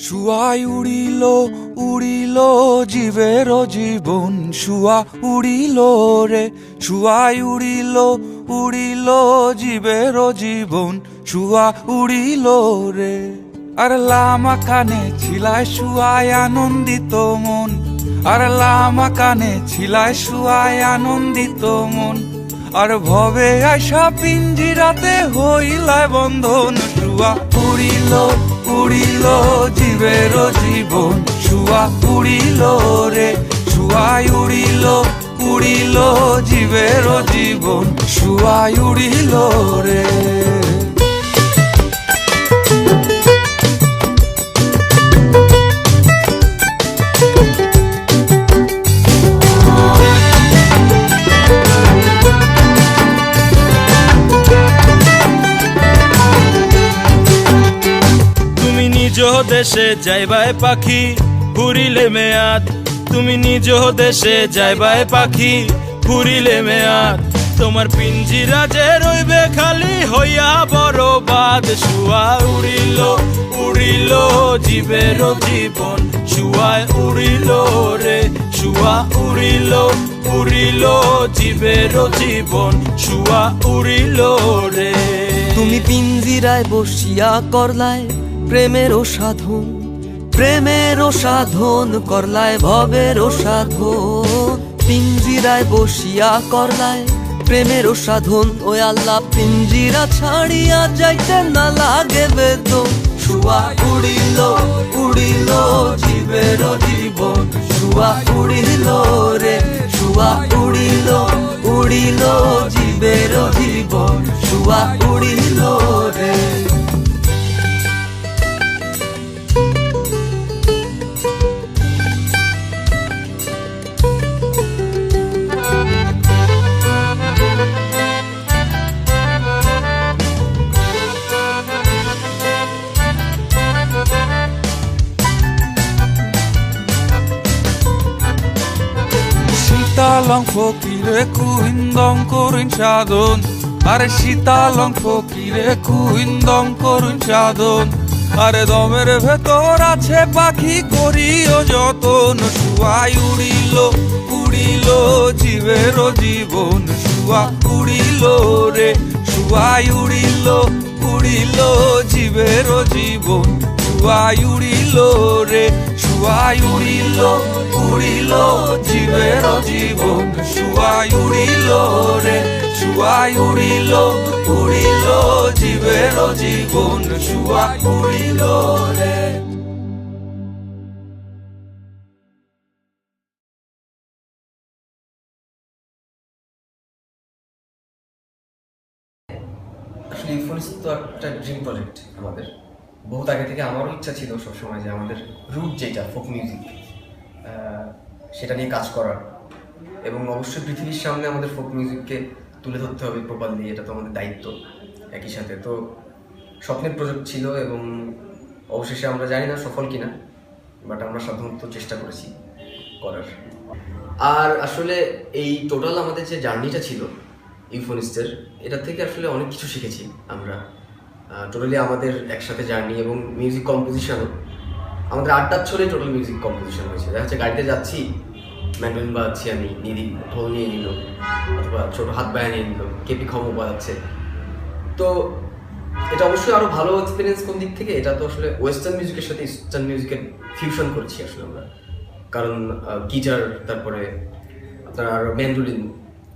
Shuai উড়িল উড়িল জীবের জীবন, শুয়া উড়িল রে, শুয়াই উড়িল উড়িল জীবের জীবন, শুয়া উড়িল রে। আর লামা কানে ছিলায় শুয়ায় আনন্দিত মন, আর লামা কানে ছিলায় শুয়ায় আনন্দিত মন, আর ভবে আশা পিঞ্জিরাতে হইলায় বন্ধন। শুয়া উড়িল উড়িল জীবের জীবন, শুয়া উড়িল রে, শুয়াই উড়িল উড়িল জীবের জীবন, শুয়াই উড়িল রে। নিজ দেশে যাইবাই পাখি ঘুরিলে মেয়াদ, তুমি নিজ দেশে যাইবাই পাখি ঘুরিলে মেয়াদ, তোমার পিঞ্জিরা যে রইবে খালি হইয়া বরবাদ। শুয়া উড়িল উড়িল জীবের জীবন, শুয়ায় উড়িল রে, শুয়া উড়িল উড়িল জীবের জীবন, শুয়া উড়িল রে। তুমি পিঞ্জিরায় বসিয়া করলায় প্রেমের সাধন, প্রেমের সাধন করলায় ভবের সাধন। পিঞ্জিরায় বসিয়া করলায় প্রেমের সাধন, ওই আল্লাহ পিঞ্জিরা ছাড়িয়া যাইতে না লাগে বেদন। শুয়া উড়িল উড়িল জীবের জীবন, শুয়া উড়িল রে, শুয়া উড়িল উড়িল জীবের জীবন, শুয়া উড়িল রে। শীতালং ফকিরে কুইন্দং করুন সাধন, আরে শীতালং ফকিরে কুইন্দং করুন সাধন, আরে দমের ভেতর আছে পাখি করিও যতন। শুয়াই উড়িল উড়িল জীবের জীবন, শুয়া উড়িল রে, শুয়াই উড়িল উড়িল জীবের জীবন, শুয়াই উড়িল রে, শুয়াই উড়িল উড়িল জীবের জীবন, শুয়াই উড়িল রে, শুয়াই উড়িল উড়িল জীবের জীবন, শুয়া উড়িল রে। আসলে ইউফোনিক্স তো একটা ড্রিম প্রজেক্ট আমাদের। বহুত আগে থেকে আমারও ইচ্ছা ছিল সবসময় যে আমাদের রুট যেটা ফোক মিউজিক সেটা নিয়ে কাজ করার, এবং অবশ্যই পৃথিবীর সামনে আমাদের ফোক মিউজিককে তুলে ধরতে হবে প্রপারলি, এটা তো আমাদের দায়িত্ব একই সাথে। তো স্বপ্নের প্রজেক্ট ছিল এবং অবশেষে আমরা জানি না সফল কিনা, বাট আমরা সাধারণত চেষ্টা করেছি করার। আর আসলে এই টোটাল আমাদের যে জার্নিটা ছিল ইউফোনিক্সের, এটা থেকে আসলে অনেক কিছু শিখেছি আমরা। টোটালি আমাদের একসাথে জার্নি এবং মিউজিক কম্পোজিশনও আমাদের 8টা ছড়ে টোটাল মিউজিক কম্পোজিশন হয়েছে। দেখা যাচ্ছে গাড়িতে যাচ্ছি, ম্যান্ডোলিন বাজাচ্ছি আমি, নিদি ঢোল নিয়ে নিল, অথবা ছোটো হাত বায়া নিয়ে নিল, কেপি খমো বাজাচ্ছে। তো এটা অবশ্যই আরও ভালো এক্সপিরিয়েন্স কোন দিক থেকে, এটা তো আসলে ওয়েস্টার্ন মিউজিকের সাথে ইস্টার্ন মিউজিকের ফিউশন করেছি আসলে আমরা। কারণ গিটার, তারপরে আপনার আর ম্যান্ডোলিন,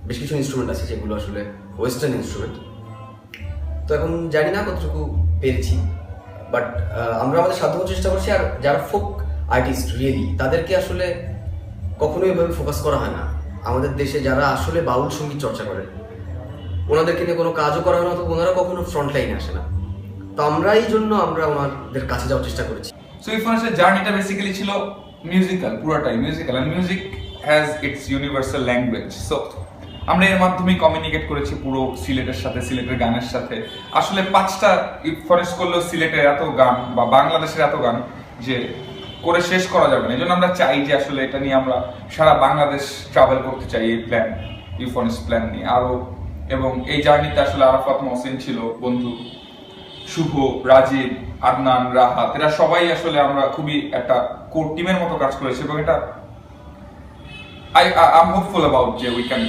বেশ কিছু ইনস্ট্রুমেন্ট আছে যেগুলো আসলে ওয়েস্টার্ন ইনস্ট্রুমেন্ট। তো এখন জানি না কতটুকু পেরেছি, বাট আমরা আমাদের সাধ্য চেষ্টা করছি। আর যারা ফোক আর্টিস্ট রিয়েলি, তাদেরকে আসলে কখনোই এভাবে ফোকাস করা হয় না। আমাদের দেশে যারা আসলে বাউল সঙ্গীত চর্চা করে, ওনাদেরকে নিয়ে কোনো কাজও করা হয় না, তো ওনারা কখনো ফ্রন্ট লাইনে আসে না। তো আমরা এই জন্য আমরা ওনাদের কাছে যাওয়ার চেষ্টা করেছি। সো ইউফোনিক্সের জার্নিটা বেসিক্যালি ছিল মিউজিক্যাল, পুরোটাই মিউজিক্যাল, আর music has its universal language. So আমরা এর মাধ্যমে কমিউনিকেট করেছি পুরো সিলেটের সাথে, সিলেটের গানের সাথে। আসলে 5টা ইউফোনিক্স করলেও সিলেটের এত গান বা বাংলাদেশের এত গান যে করে শেষ করা যাবে না। এই জন্য আমরা চাই যে আসলে এটা নিয়ে আমরা সারা বাংলাদেশ ট্রাভেল করতে চাই, এই প্ল্যান, ইউফোনিক্স প্ল্যান নিয়ে আরো। এবং এই জার্নিতে আসলে আরাফাত মহসিন ছিল বন্ধু, শুভ, রাজীব, আদনান, রাহাত, এরা সবাই আসলে আমরা খুবই একটা কোর টিমের মতো কাজ করেছি এবং এটা I'm hopeful about যে we can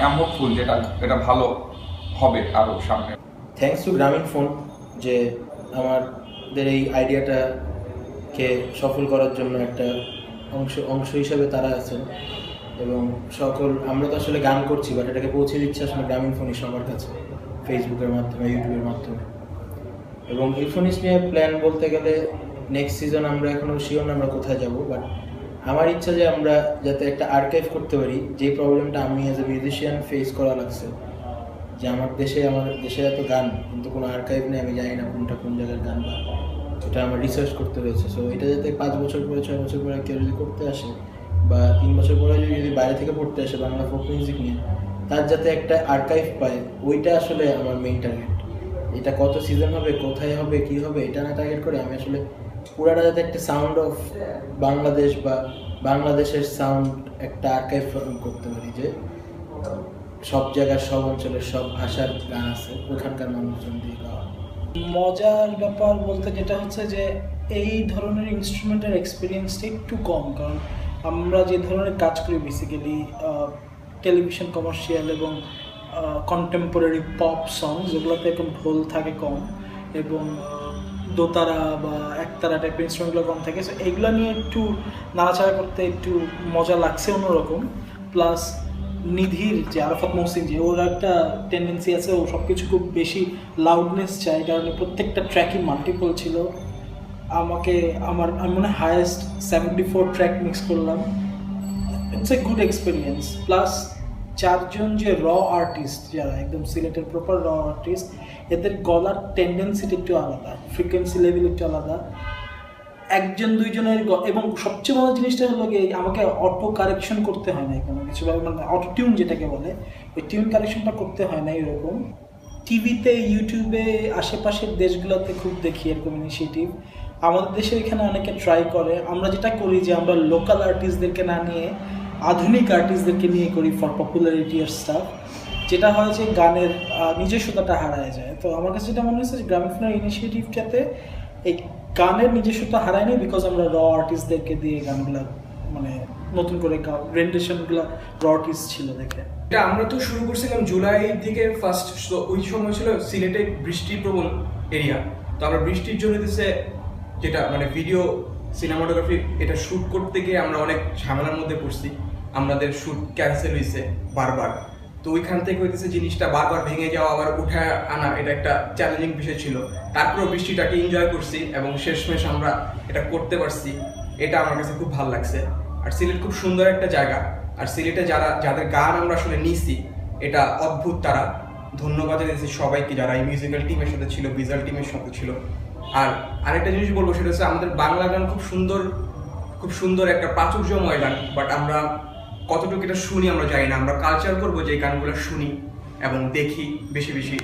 I'm hopeful যে এটা ভালো হবে আরো সামনে। থ্যাঙ্কস টু গ্রামীণফোন যে আমাদের এই আইডিয়াটাকে সফল করার জন্য একটা অংশ হিসেবে তারা আছেন এবং আমরা তো আসলে গান করছি বাট এটাকে পৌঁছে দিচ্ছে আসলে গ্রামীণফোনই সবার কাছে, ফেসবুকের মাধ্যমে, ইউটিউবের মাধ্যমে। এবং ইউফোনিস নিয়ে প্ল্যান বলতে গেলে নেক্সট সিজন আমরা এখনও শিওর না আমরা কোথায় যাব, বাট আমার ইচ্ছা যে আমরা যাতে একটা আর্কাইভ করতে পারি, যে প্রবলেমটা আমি অ্যাজ এ মিউজিশিয়ান ফেস করা লাগছে যে আমাদের দেশে এত গান কিন্তু কোনো আর্কাইভ নেই, আমি জানি না কোনটা কোন জায়গার গান বা এটা আমার রিসার্চ করতে হয়েছে। সো এটা যাতে 5 বছর পরে 6 বছর পরে কেউ যদি করতে আসে বা 3 বছর পরে যদি বাইরে থেকে পড়তে আসে বাংলা ফোক মিউজিক নিয়ে, তার যাতে একটা আর্কাইভ পায়, ওইটা আসলে আমার মেইন টার্গেট। এটা কত সিজন হবে, কোথায় হবে, কী হবে, এটা না টার্গেট করে আমি আসলে পুরাটা যাতে একটা সাউন্ড অফ বাংলাদেশ বা বাংলাদেশের সাউন্ড একটা আর্কাইভ করতে পারি, যে সব জায়গার সব অঞ্চলের সব ভাষার গান আছে ওখানকার মানুষজন দিয়ে গাওয়া। মজার ব্যাপার বলতে যেটা হচ্ছে যে এই ধরনের ইনস্ট্রুমেন্টের এক্সপিরিয়েন্সটা একটু কম, কারণ আমরা যে ধরনের কাজ করি বেসিক্যালি টেলিভিশন কমার্শিয়াল এবং কন্টেম্পোরারি পপ সং, যেগুলোতে এখন ঢোল থাকে কম এবং দোতারা বা একতারা টাইপের ইনস্ট্রুমেন্টগুলো কম থাকে। সো এইগুলো নিয়ে একটু নাড়াচাড়া করতে একটু মজা লাগছে অন্যরকম। প্লাস নিধির যে আরাফাত মহসিন, যে ওর একটা টেন্ডেন্সি আছে, ও সব কিছু খুব বেশি লাউডনেস চাই, কারণে প্রত্যেকটা ট্র্যাকই মাল্টিপল ছিল। আমি মনে হয় হায়েস্ট 74 ট্র্যাক মিক্স করলাম। It's a good experience. Plus 4 জন যে র আর্টিস্ট, যারা একদম সিলেটের প্রপার র আর্টিস্ট, এদের গলার টেন্ডেন্সিটা একটু আলাদা, ফ্রিকোয়েন্সি লেভেল একটু আলাদা। 1-2 জনের এবং সবচেয়ে বড় জিনিসটা হলো গিয়ে আমাকে অটো কারেকশন করতে হয় না কোনো কিছু, মানে অটো টিউন যেটাকে বলে, ওই টিউন কারেকশনটা করতে হয় না এরকম। টিভিতে, ইউটিউবে, আশেপাশের দেশগুলোতে খুব দেখি এরকম ইনিশিয়েটিভ। আমাদের দেশের এখানে অনেকে ট্রাই করে। আমরা যেটা করি যে আমরা লোকাল আর্টিস্টদেরকে না নিয়ে আধুনিক আর্টিস্টদেরকে নিয়ে করি ফর পপুলারিটি আর স্টাফ, যেটা হয় যে গানের নিজস্বতাটা হারায় যায়। তো আমার কাছে যেটা মনে হয়েছে যে গ্রামীণফোনের ইনিশিয়েটিভটাতে এই গানের নিজস্বতা হারায়নি, বিকজ আমরা র আর্টিস্টদেরকে দিয়ে গানগুলো মানে নতুন করে রেন্ডেশনগুলো র আর্টিস্ট ছিল দেখে। এটা আমরা তো শুরু করছিলাম জুলাইয়ের দিকে ফার্স্ট, ওই সময় ছিল সিলেটে বৃষ্টিপ্রবণ এরিয়া। তো আমরা বৃষ্টির জন্য যেটা মানে ভিডিও সিনেমাটোগ্রাফি এটা শ্যুট করতে গিয়ে আমরা অনেক ঝামেলার মধ্যে পড়ছি, আমাদের শ্যুট ক্যান্সেল হয়েছে বারবার। তো ওইখান থেকে হইতেছে জিনিসটা বারবার ভেঙে যাওয়া আবার উঠে আনা, এটা একটা চ্যালেঞ্জিং বিষয় ছিল। তারপরেও বৃষ্টিটাকে এনজয় করছি এবং শেষমেশ আমরা এটা করতে পারছি, এটা আমার কাছে খুব ভালো লাগছে। আর সিলেট খুব সুন্দর একটা জায়গা, আর সিলেটে যাদের গান আমরা আসলে নিছি এটা অদ্ভুত। তারা ধন্যবাদ জানিয়েছি সবাইকে যারা এই মিউজিক্যাল টিমের সাথে ছিল, ভিজুয়াল টিমের সাথে ছিল। আর আরেকটা জিনিস বলবো সেটা হচ্ছে আমাদের বাংলা গান খুব সুন্দর একটা প্রাচুর্যময় গান, বাট আমরা কতটুকু এটা শুনি আমরা জানি না। আমরা কালচার করবো যে গানগুলো শুনি এবং দেখি, বেশি বেশি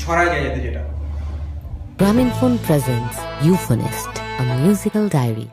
ছড়ায় যায় যাতে। যেটা Grameenphone presents Euphonist, a musical diary.